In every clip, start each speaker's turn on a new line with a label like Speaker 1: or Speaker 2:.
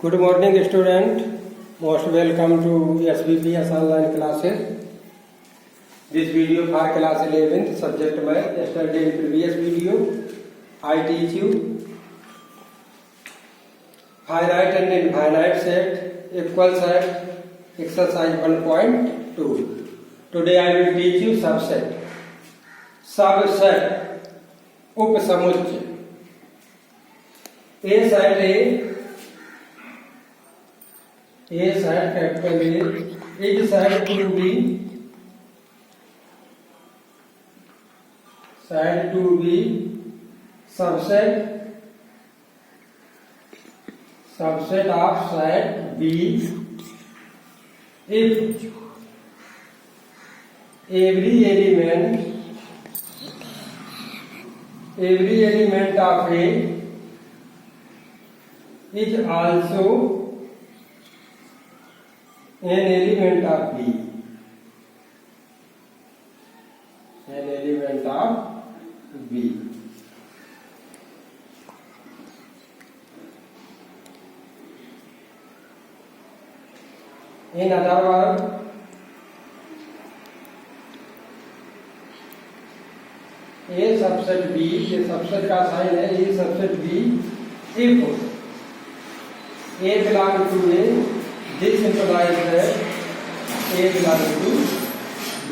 Speaker 1: Good morning, student. Most welcome to SBPS online classes. This video for class 11th subject math. Yesterday in previous video, I teach you finite and infinite set, equal set, exercise 1.2. Today I will teach you subset. Subset, उपसमुच्चय. A set capital A is said to be subset of set B if every element of A is also an element of B. An element of B. In other words, A subset B, ये subset का sign है, A subset B if A belongs to A, this implies that A belongs to B.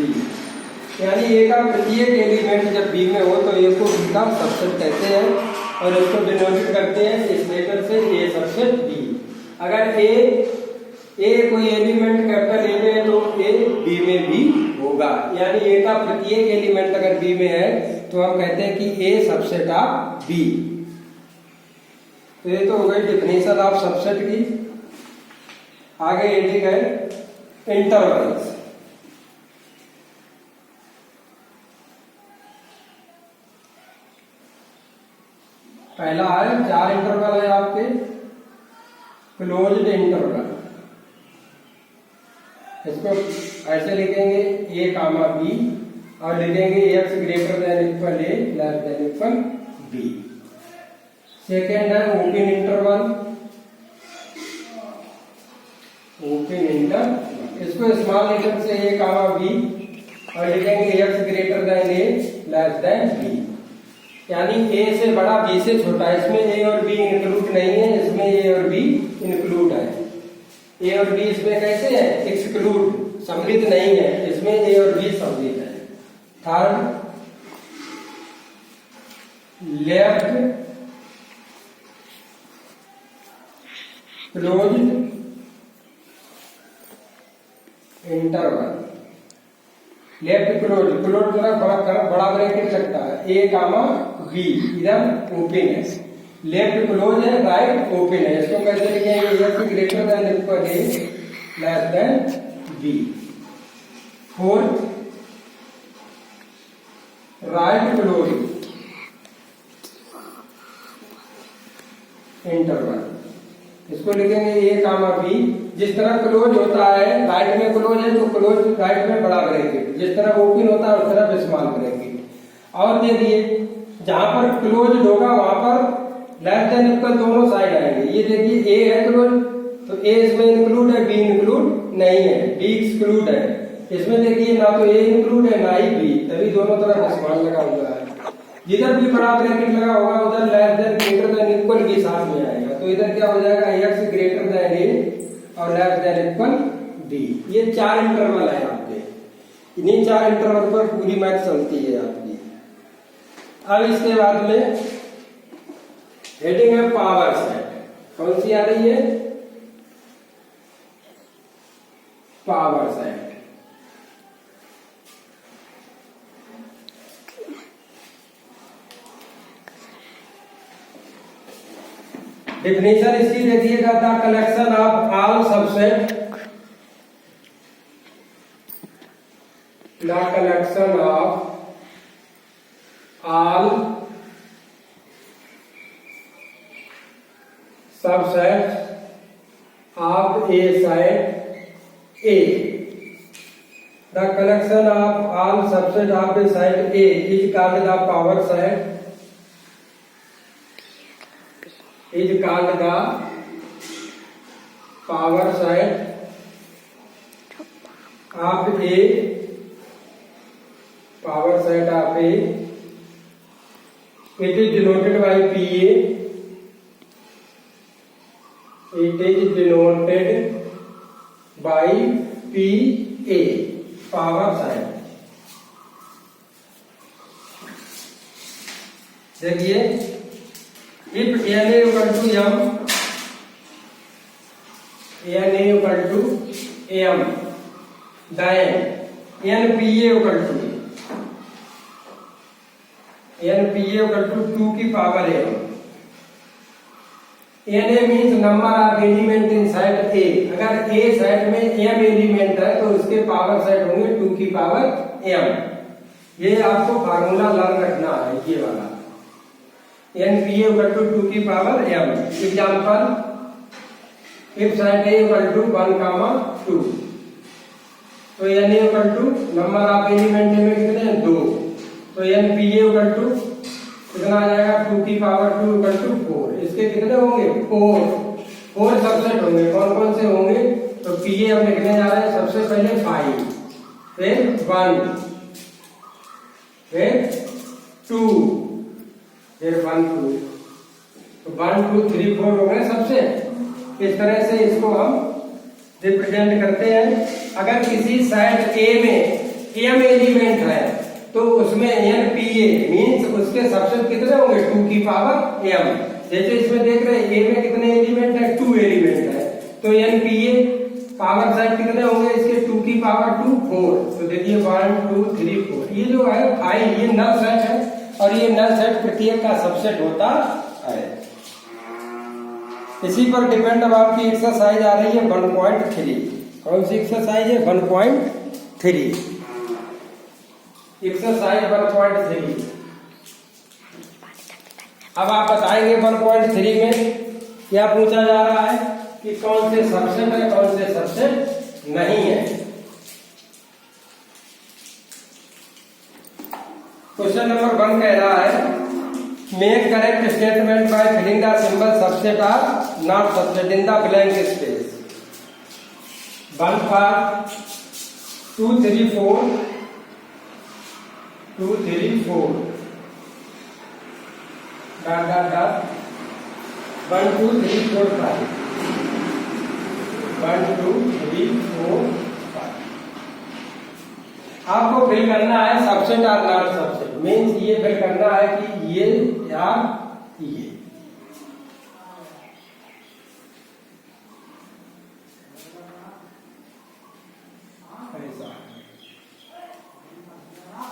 Speaker 1: यानी A का प्रत्येक element जब B में हो तो A को B का सबसेट कहते हैं और इसको डिनोट करते हैं इस लेटर से A सबसेट B. अगर A कोई एलिमेंट कैपिटल A में है तो A B में भी होगा. यानी A का प्रत्येक एलिमेंट अगर B में है तो हम कहते हैं कि A सबसेट ऑफ B. तो ये तो हो गई डिफिनेशन ऑफ सबसेट की. आगे हेडिंग है इंटरवल्स. पहला है 4 इंटरवल है आपके. क्लोज्ड इंटरवल, इसको ऐसे लिखेंगे A कामा B और लिखेंगे x greater than equal A less than equal B. Second है ओपन इंटरवल. इसको स्मॉल लेटर से A कामा B और लिखेंगे x greater than A less than B. यानी A से बड़ा B से छोटा. इसमें A और B इंक्लूड नहीं है, इसमें A और B इंक्लूड है. A और B इसमें कैसे है? एक्सक्लूड, सम्मिलित नहीं है. इसमें A और B सम्मिलित है. Third, left closed interval. Left close थोड़ा बड़ा ब्रैकेट लगता है. A कामा B इधर ओपन है. लेफ्ट क्लोज है, राइट ओपन है. इसको कैसे लिखेंगे? x greater than equal A less than B. Fourth, right close interval. इसको लिखेंगे A कामा B. जिस तरह क्लोज होता है, राइट में क्लोज है तो क्लोज राइट में बड़ा ब्रैकेट, जिस तरह ओपन होता है उस तरह स्मॉल ब्रैकेट. और दे दिए जहां पर क्लोज होगा वहां पर लेस देन इक्वल दोनों साइड आएंगे. ये देखिए A है क्लोज तो A इसमें इंक्लूड है, B इंक्लूड नहीं है, B एक्सक्लूड है. इसमें देखिए ना तो A इंक्लूड है ना ही B, तभी दोनों तरफ स्मॉल लगा हुआ है. जिधर भी बड़ा ब्रैकेट लगा होगा उधर less than greater than equal भी साथ में आएगा. तो इधर क्या हो जाएगा? x ग्रेटर देन A और लेस देन इक्वल B. ये 4 इंटरवल है आपके. इन्हीं 4 इंटरवल पर पूरी मैथ चलती है आपकी. अब इसके बाद में हेडिंग है पावर सेट. कौन सी आ रही है? Power set. डिफिनेशन इसकी देखिएगा, the collection of all subset, the collection of all subset of A set A. The collection of all subset of a set A is called the power set. Is called the power side of A, power side of A, it is denoted by PA, it is denoted by PA, power side। देखिए if NA equal to M, NA equal to M, then NPA equal to NPA equal to 2 की power M। Na means number of element in side A। अगर A side में M element है तो उसके power side होंगे 2 की power M। ये आपको फार्मूला लर्न रखना है, ये वाला NPA equal to 2 की power M। Example if side A equal to 1, 2, तो Na equal to number of element में कितने हैं 2, तो NPA equal to कितना आ जाएगा 2 की पावर 2 equal to 4। इसके कितने होंगे 4 सबसेट होंगे। कौन कौन से होंगे, तो PA हम लिखने जा रहे हैं सबसे पहले 5, फिर 1, फिर 2, फिर 1 2, तो 1 2 3 4 हो गए सबसे। इस तरह से इसको हम रिप्रेजेंट करते हैं। अगर किसी साइड A में M एलिमेंट है तो उसमें NPA मींस उसके सबसेट कितने होंगे 2 की पावर M। जैसे इसमें देख रहे हैं A में कितने एलिमेंट है 2 एलिमेंट है, तो NPA पावर साइड कितने होंगे इसके 2 की पावर 2 4। तो देखिए 1 2 3 4, ये जो है 5 ये नल सेट है और ये नल सेट प्रत्येक का सबसेट होता है। इसी पर डिपेंड अब आपकी एक्सरसाइज आ रही है 1.3। कौन सी एक्सरसाइज है 1.3, एक्सरसाइज 1.3। अब आप बताएंगे 1.3 में क्या पूछा जा रहा है कि कौन से सबसेट है कौन से सबसेट नहीं है। क्वेश्चन नंबर 1 कह रहा है make correct statement by filling the symbol subset or not subset in the blank space. 1 for 2 3 4 2 3 4 dot dot dot 1 2 3 4 5 1 2 3 4 5। आपको फिल करना है सबसेट और नॉट सबसेट। मीन्स ये फिल करना है कि ये या ये।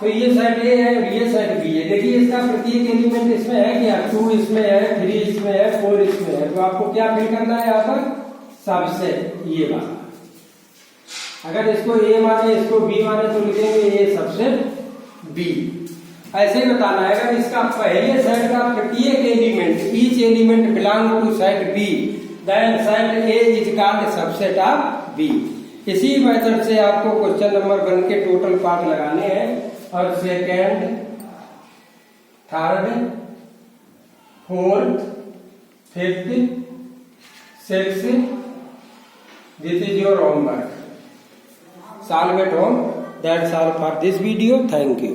Speaker 1: तो ये साइड A है और ये साइड B है। देखिए इसका प्रत्येक एलिमेंट इसमें है क्या 2 इसमें है 3 इसमें है 4 इसमें है, तो आपको क्या फिल करना है यहाँ पर सबसेट ये वाला। अगर इसको A माने इसको B माने तो लिखेंगे A सबसेट B। ऐसे ही बताना है अगर इसका पहले साइड का प्रत्येक element each element belong to set B then set A is called subset of B। इसी मेथड से आपको क्वेश्चन नंबर 1 के टोटल पार्ट लगाने हैं और second third 4th 5th 6th this is your homework. Solve at home. That's all for this video. Thank you.